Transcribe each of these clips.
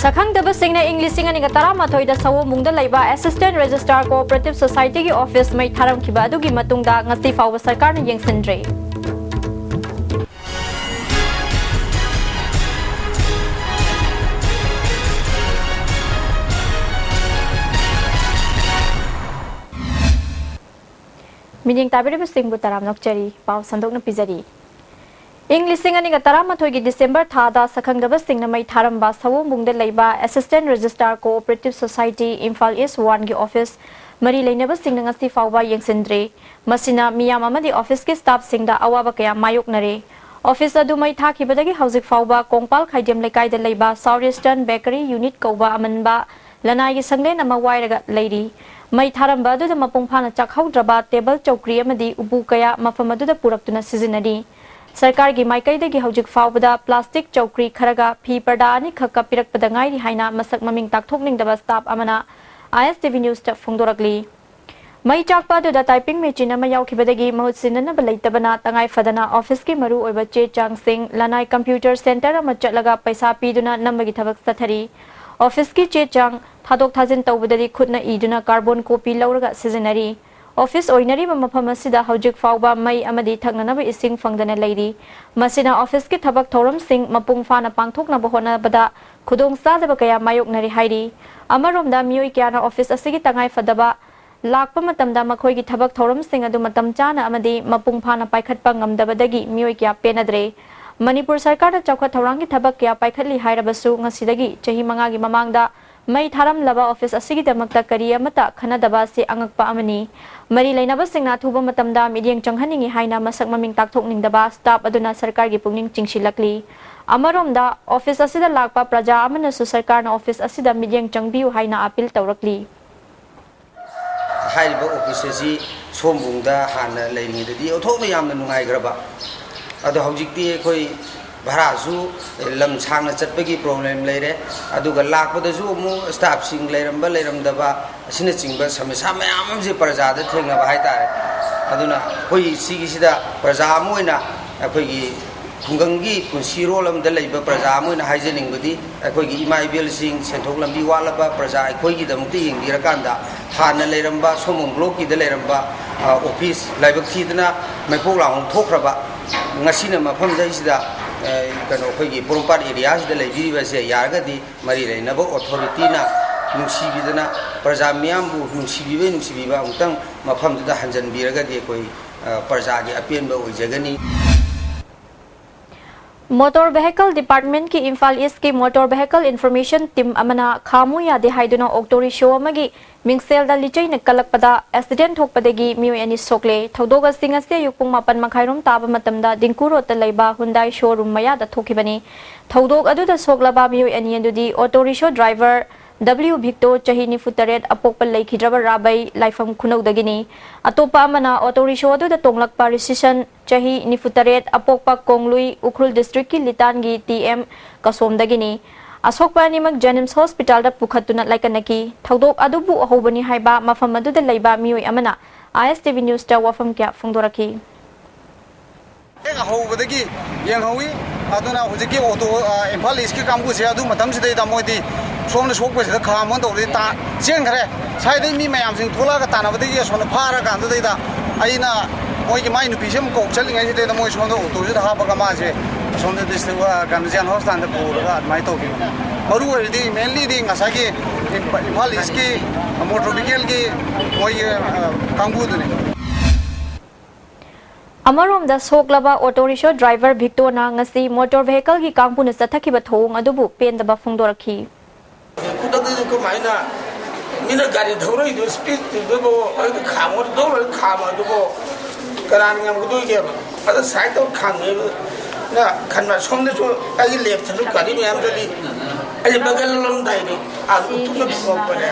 Sakhangdaba Singna English Singani Gatara Mathoida Sawo Mungda Laiba Assistant Registrar Cooperative Society ki Office Mai Tharam Kiba Adugi Matungda Ngasi Fawba Sarkar na Yengsinre. Mining Tabiri Singh Butaram Nokchari, Pau Sandok na Pizari. English Singani Gatara Mathoigi December Thada Sakhangdaba Singna Mai Tharamba Sawo Mungda Laiba Assistant Registrar Cooperative Society Imphal East 1 gi Office Mari Lainaba Singna Ngasi Fawba Yengsindre Masina Miyam Amadi Office ki staff Singda Awaba Kaya Mayoknare Office adu mai thakibadagi Hauzik Fawba Kongpal Khaidem Lekaida Laiba Southeastern Bakery Unit Kauba Amanba Lanai gi Sanglen ama wairaga Lady Mai Tharamba adu mapungphana chakhaudraba table chokri amadi ubu kaya mafam adu puraktuna sizinari Sarkar gi Maikai gi Hauzik Fawbada plastic chokri kharaga phi parda ani khakka pirakpada ngai ri haina masak maming takthokning daba staff amana ISTV News ta phongdorakli Mai chakpa adu typing machine ama yaukibadagi mahut sinana balaitabana tangai fadana office ki maru oiba che chang sing lanai computer center ama chatlaga paisa piduna nambagi thabak sathari office ki che chang thadok thajin tawbadari khutna iduna carbon copy lauraga sizinari Office oinari mafam asida Hauzik Fawba mai amadi thagnanaba ising fangdana leiri masina office ki thabak thoram sing mapung fana pangthoknaba honabada khudong sadaba kaya mayoknari hairi amaromda miyoi kyana office asigi tangai fadaba lakpa matamda makhoi gi thabak thoram sing adu matam chana amadi mapung fana paikhatpa ngamdabadagi miyoi kya penadre Manipur Sarkar na chawkha thorang gi thabak kya paikhatli hairabasu ngasidagi chahi manga gi mamangda Mai Tharam Laba Office asigi damakta kariya mata khanadaba se angakpa amani Mari Lainaba Singna thuba matamda midyeng changhaningi haina masak maming takthokningdaba staff aduna sarkar gi pungning chingsilakli Amaromda office asida lakpa praja amana su sarkar na office asida midyeng changbiu haina appeal tawrakli Haiba office si sombungda hana leingidadi othokna yamna nungaigraba adu haujikti khoi Bharasu lam changna chatpagi problem leire aduga lakpadasu mu staff sing leiramba leiramdaba asina chingba samasa mayam je parjada thengna ba haitare aduna koi sigi sida praja moina akoi gi khungangi punsiro lamda leiba praja moina haijening budi akoi gi imai bel sing senthok lambi walaba praja akoi gi damukti yingdira kanda hana leiramba somong block gi de leiramba office laibak thidna maipok laung thokraba ngasina mafam dai sida kano khoi porompat area sida leibiriba se yargadi mari leinaba authority na nungsibidana praja miyambu nungsibiba amtang mafamda hanjanbiragadi koi praja gi apenba oijagani Motor Vehicle Department ki Imphal East ki Motor Vehicle Information Team amana khamu yade haiduna Octory show amagi mingsel da lichai na kalakpada accident thokpadagi mioi ani sokle thodoga singa se yupung mapan makhairom taba matamda dingkuro ta leiba Hyundai showroom maya da thokibani thodog adu da soklaba mioi ani andudi auto rickshaw driver W Victor Chahini Futaret apokpa leikhidraba rabai laifam khunogdagini atopa amana auto rickshaw adu da tonglakpa resistion Chahi Nifutaret apokpa Konglui Ukhrul district ki Litangi TM kasomdagini asokpa nimag Jenims Hospital da pukhatuna laikanaki thodok adubu ahobani haiba mafam adu da leiba mioi amana ISTV News ta wafam kya phongdoraki ahobadagi yenghawi aduna hujiki auto Imphal East ki kambu se adu matam sidai da moidi somna sokpa sida khamon dori ta jengkhare saidai mi mayam sing thola ga tanabadagi sona phara ga andai da aina moigi mai nu pisem ko chalingai sidai da moi somna auto sida habaga ma se somna district Ganjan Hospital da pura mai to ki maru edi mainly di ngasagi Imphal East ki motor vehicle ki moi kambu dune Amarom da soklaba auto rickshaw driver Victor na ngasi motor vehicle ki kangpu na sathakiba thong adubu pendaba phongdorakhi kudagi ko maina mina gari dhaurai do speed do bo khamor do khama do bo karan ngam do ge ada side to khange na khanma somne so ai left thru gari me am dali ai bagal lom dai ni a tu na ko pare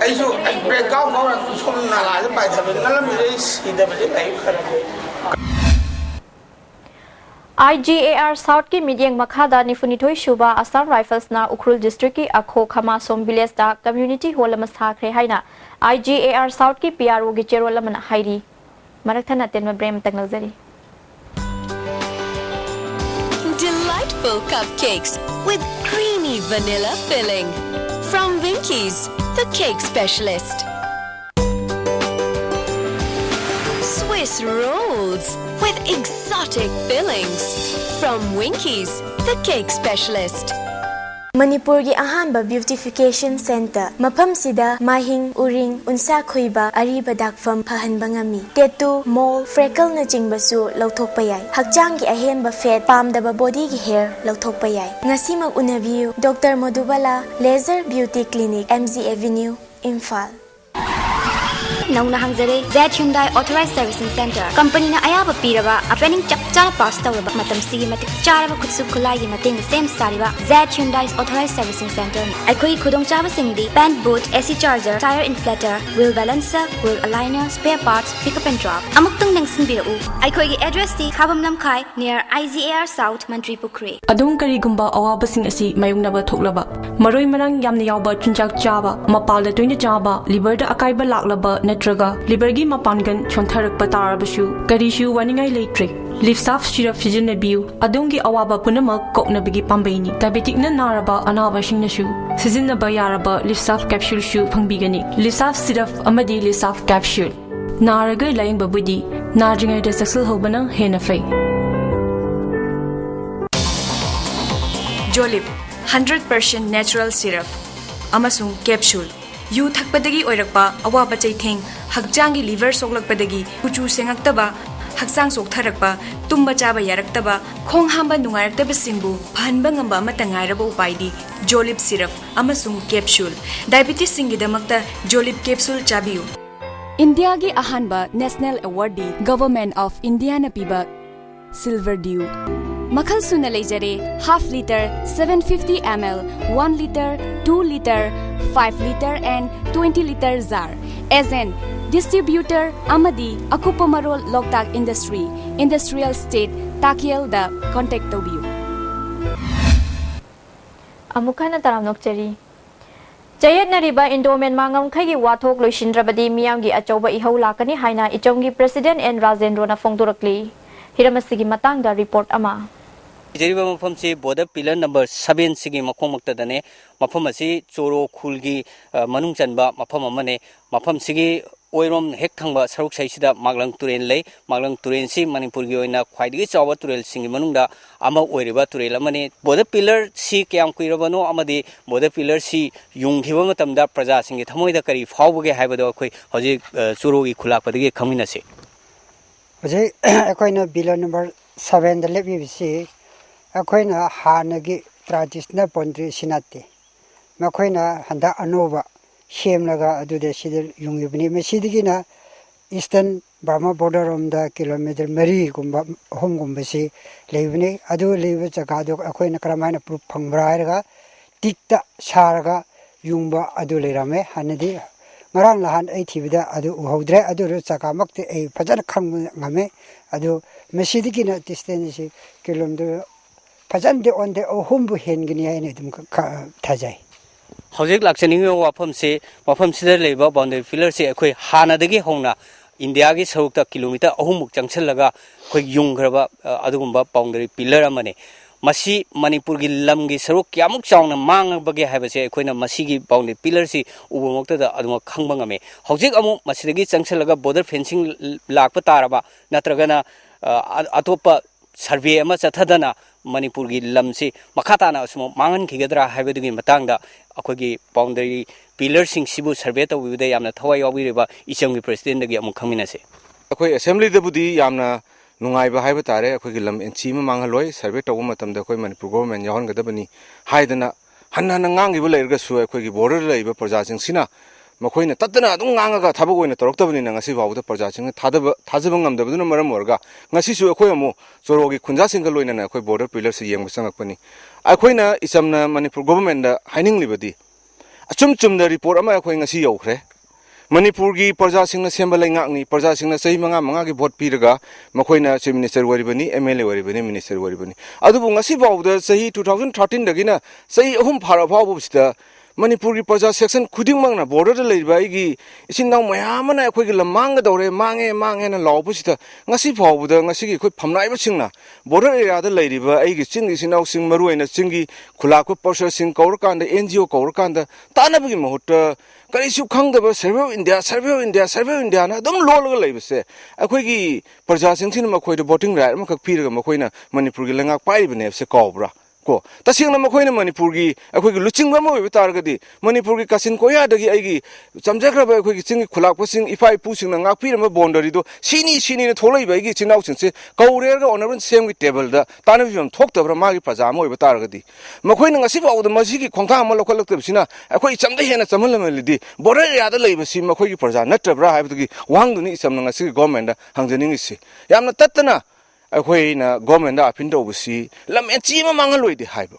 ai so ai break out no som na la bai thabe na la mi si da be ai khara IGAR South ki midyeng makhada nifunithoi shuba Assam Rifles na Ukhrul district ki Akho Khama Som village da community hall ama sakhre haina IGAR South ki PRO gi cherol ama hairi marathana tenma brem tak nazari colorful cupcakes with creamy vanilla filling. From Winkies, the cake specialist. Swiss rolls with exotic fillings. From Winkies, the cake specialist. Manipurgi ahanba beautification center mafam sida mahing uring unsa khoiba ariba dakfam phahanba ngami tattoo mole freckle na jingbasu lauthokpa yai hakjang gi ahenba fat pamdaba body gi hair lauthokpa yai ngasi mag unabiu Dr. Madhubala Laser Beauty Clinic MZ Avenue Imphal नौना हंगजरे Z Hyundai Authorized Servicing Center company ना अयाबा पीरबा training चपचार pass तौरबा मतम सिगी मतिक चारबा खुदसु खुलागी मतेंग सेम सारिबा Z Hyundai Authorized Servicing Center अखोई खुदोंग चाबा सिंगदी pant boot AC charger tire inflator wheel balancer wheel aligner spare parts pick up and drop अमुक्तंग नंगसिन बिरउ अखोई की एड्रेस ती खाबम लमखाई near IGAR South Mantri Pukri अदुम करीगुंबा अवाबसिंग असि मायुंगनाबा थोकलबा मरोई मरंग यामना यावबा चुंजाक चाबा मपालदा तोइना चाबा लिवरदा अकाइबा लाक्लबा नत्रगा लिवरगी मपानगन छोंथरकपा तारबसु करीशु वानिंगाई लेट्रे लिफ्साफ सिरप सिजनबियु अदुंगी अवाबा पुनमक कोकनबगी पाम्बैनी डायबिटिकना नारबा अनाबसिंगनसु सिजनबा यारबा लिफ्साफ कैप्सूलसु फंगबिगनी लिफ्साफ सिरप अमदी लिफ्साफ कैप्सूल नारगा लायंगबबुदी नाद्रिंगाइदा सक्सेल होबना हेना फै जोलिप 100% natural syrup amasung capsule yu thakpadagi oirakpa awaba chaitheng hakjangi liver soklakpadagi kuchu sengaktaba haksang soktharakpa tumba chaba yaraktaba khong hamba nungaraktaba singbu phanba ngamba amata ngairaba upaidi jolip syrup amasung capsule diabetes singidamakta jolip capsule chabiu India gi ahanba national award di government of India na piba silver dew Makhal suna leijare half liter 750 ml 1 liter 2 liter 5 liter and 20 liter jar as an distributor amadi akupa marol loktak industry industrial state takiel da contact tobiu amukana taram nokchari Jayat nariba Indomen mangam khagi wathok loisindrabadi miyamgi achauba ihau lakani haina ichomgi president N Rajendra na phongdurakli hiramasi gi matang da report ama जरीबा मफम से border pillar number 7 सिगी मखों मक्तदने मफम असी चोरो खुलगी मनुंग चनबा मफम अमने मफम सिगी ओइरोम हेक थंगबा सरुक सैसिदा मागलंग Tourane लै मागलंग Tourane सि मणिपुर गी ओइना ख्वाइदगी चावा तुरेल सिंगी मनुंगदा अमा ओइरिबा तुरेल अमने बॉर्डर पिलर सि क्याम कुइरबनो अमदि बॉर्डर पिलर सि युंगिबा मतमदा प्रजा सिंगी थमोइदा करी फावबगे हाइबदो अखोइ हजि चोरोगी खुलाकपदगी खमिनसे हजि अखोइना पिलर नंबर 7 द लेबिसि अखोइना हानगी ट्रेडिशनल पॉन्ट्री सिनाते मखोइना हंदा अनोबा शेमलगा अदुदे सिदल युंगिबनि मेसिदिगिना ईस्टर्न बर्मा बॉर्डर रोम दा किलोमीटर 3 गुंबा होम गुंबसी लेबनि अदु लेबे जगादो अखोइना करमाइना प्रूफ फंगब्रा हायरगा टिकता सारगा युंबा अदु लेरामे हनदि ngara lahan ai thibida adu uhodre adu chakamakte ai fajana khang ngame adu mesidi na distance kilometer फजन दे ऑन दे ओहुम बु हेनगनी आइने तुम थाजाई हौजिक लाक्चनिंग वाफम से लेबा बाउंड्री फिलर से अखोइ हानादगी होना इंडिया की सरुकता किलोमीटर अहुमुक चंगछलगा अखोइ युंगरबा अदुगुंबा बाउंड्री पिलर अमने मसी मणिपुर की लम की सरुक क्यामुक चावना मांगबगे हाइबसे अखोइना मसी की बाउंड्री पिलर से उबमक्तदा अदुमा खंगबा ngame हौजिक अमु मसीदगी चंगछलगा बॉर्डर फेंसिंग लाकपा तारबा नत्रगना अतोपा सर्वे अमा चथदना मणिपुर की लम से मखाताना असमो मांगन खिगदरा हाइबदुगी मतंगदा अखोगी बाउंड्री पिलर सिंग सिबु सर्वे तौबिबदे यामना थवाई याविरेबा इचमगी प्रेसिडेंट दगी अमु खमिनासे अखोई असेंबली दबुदी यामना नुंगाइबा हाइबा तारे अखोगी लम एनसी म मांगलोय सर्वे तौबा मतमदा अखोई मणिपुर गवर्नमेंट याहनगदबनी हाइदना हन्ना नंगांगिबा लेरगसु अखोगी बॉर्डर लेइबा प्रजासिंग सिना मखोइना ततना अदुम ngangaga thabak oina toroktabani na ngasi bawda projajing thajaba ngamdabaduna maram orga ngasi su akhoi amu chorogi khunja singal loina na akhoi border pillar se yeng sangakpani akhoina isamna manipur government da haining libadi achum chumda report ama akhoi ngasi yaukhre manipur gi projajing na sembal ngakni projajing na sei manga gi vote piraga mokhoina chief minister waribani mla waribani minister waribani adubu ngasi bawda sei 2013 dagina sei ahum phara bawbu sida Manipur की प्रजा section खुदिंगमंगना border लेबा इगी इसिनाव मयामना अखोई लमांग दौरे मांगे मांगे ना लावबसिदा ngasi फावबदा ngasi की अखोई फमनाइबा सिंगना बॉर्डर एरिया दा लेरिबा इगी चिंग इसिनाव सिंग मरुइना चिंगी खुलाको पर्सर सिंग कौर कांदा एनजीओ कौर कांदा तानबगी महूत करिसु खंगदबा सर्वे ऑफ इंडिया ना दम लोलगा लेबसे अखोई की प्रजा सिंगसिन मखोई द वोटिंग राइट मखक पीरगा मखोइना मणिपुर की लंगाक पाइबने से कौबरा को तसिंगना मखोइना मणिपुर की अखोई लुचिंगबा मोइबा तारगदी मणिपुर की कसिन कोयादगी आइगी समझखरबा अखोई की चिंग खुलाकपा सिंग इफाई पुसिंगना ngaकपीरम बोंडरी दो सिनी ने थोलैबा आइगी चिनाउ सिंसे कौरेरगा ऑनरबन सेम की टेबल दा तानबिम थोक्तबरा मागी प्रजा मोइबा तारगदी मखोइना ngasi फाउद मसिगी खोंथा अमा लखलक्तबसिना अखोई चमदे हेना चमलमलिदी बोर्डर एरियादा लेबसि मखोई प्रजा नत्रबरा हाइबदगी वांगदुनी इसमना ngasi गवर्नमेंट दा हांगजनिंगिसि यामना तत्तना अखोइना गवर्नमेंट दा अपिन तौबसि लम एचीमा मांगलोइदि हाइबो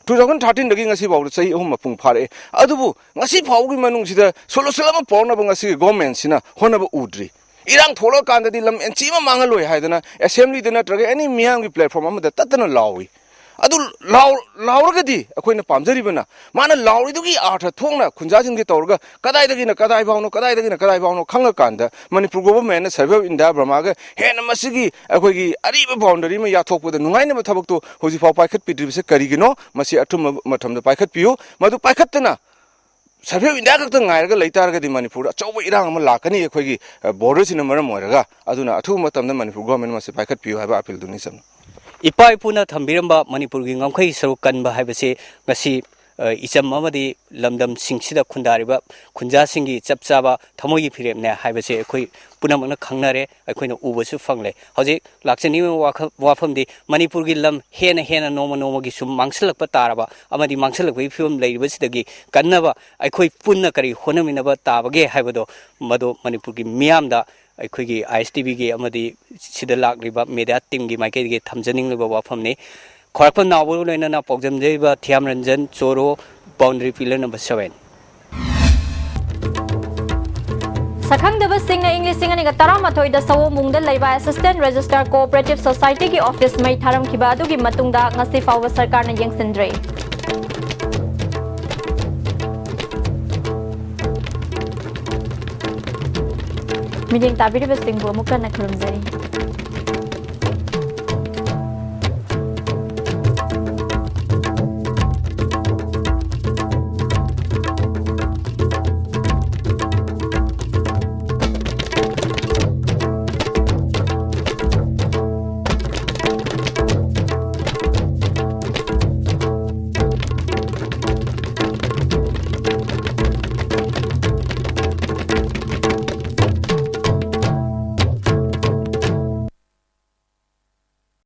2013 दगी ngasi बाउ सही अहुम मपुंग फारे अदुबु ngasi फाउगी मनुंगसिदा सोल्यूशन अमा पोरनबो ngasi गवर्नमेंट सिना होनबो उद्री इरांग थोलो कांददि लम एचीमा मांगलोइ हाइदना असेंबली दना ट्रगे एनी मियांगी प्लेटफॉर्म अमा तत्तना लाउई अदु लाउरगदी अखोइना पामजरिबना माना लाउरिदुगी आर्थ थोंगना खुंजाजिंगे तौरगा कदाइदगिना कदाइ भाउनो खंगा कांदा Manipur government survey of India ब्रह्मागा हेन मसिगी अखोइगी अरिबा बाउंडरी में याथोकपदा नुंगाइना थबकतो होजिफाव पाइखत पिद्रिबसे करिगिनो मसि अथुम मथमदा पाइखत पियो मदु पाइखतना सर्वे ऑफ इंडिया खक्ता ngairga leitargadi manipur achauba irang ama lakani अखोइगी बॉर्डर सिना मरम ओइरगा अदुना अथु मतमदा मणिपुर गवर्नमेंट मसि पाइखत पियो हाबा अपील दुनि सम इपा इपुना थम्बिरंबा मणिपुर की ngamkhai saruk kanba haibase ngasi इचम अमदी लमदम सिंगसिदा खुंदारिबा खुंजा सिंगी चपचाबा थमोगी फिरेमने हाइबसे अखोई पुनमना खंगनारे अखोइना उबसु फंगले हौजे लाक्चनी वाफमदी मणिपुर की लम हेना नोमगी सुम मांगसलकपा ताराबा अमदी मांगसलकपै फिल्म लेरिबसिदगी कन्नबा अखोई पुन्ना करी होनमिनबा ताबगे हाइबदो मदो मणिपुर की मियामदा अखोई ISTB की अमदी सिदा लाक्रिबा मीडिया टीम की माइकेगी थमजनिंगलिबा वाफमने खरपन नावलो लेना पौजमजेबा थियाम रंजन चोरो बाउंड्री पिलर नंबर 7 सखंगदबा सिंह इंग्लिश सिंह अनिगा तरामाथोइदा सवोमुंगदा लेबा असिस्टेंट रजिस्ट्रार कोऑपरेटिव सोसाइटी की ऑफिस मई थारमखिबा अदुगी मतुंगदा ngasi फावबा सरकारना यंगसिंद्रे मीडिंग ताबिरिबा सिंहबु अमुक्का नखरुमजरी